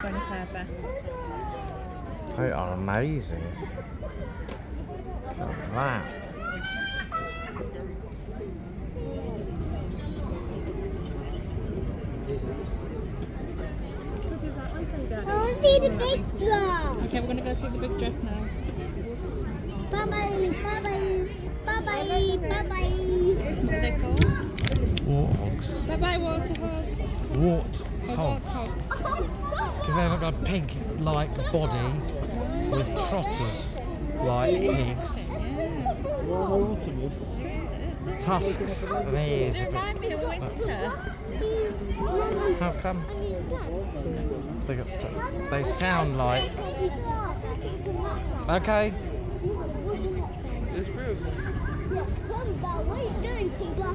tiny purple. They are amazing. Look at that. I want to see the big drum. Okay, we're going to go see the big dress now. Bye bye, bye bye, bye bye, bye bye. What are they called? Warthogs. Bye bye, warthogs. Warthogs. Because they've got a pig-like body with trotters like pigs. Tusks and ears. They remind me of winter. How come? They sound like... Okay. What are you doing, Peter?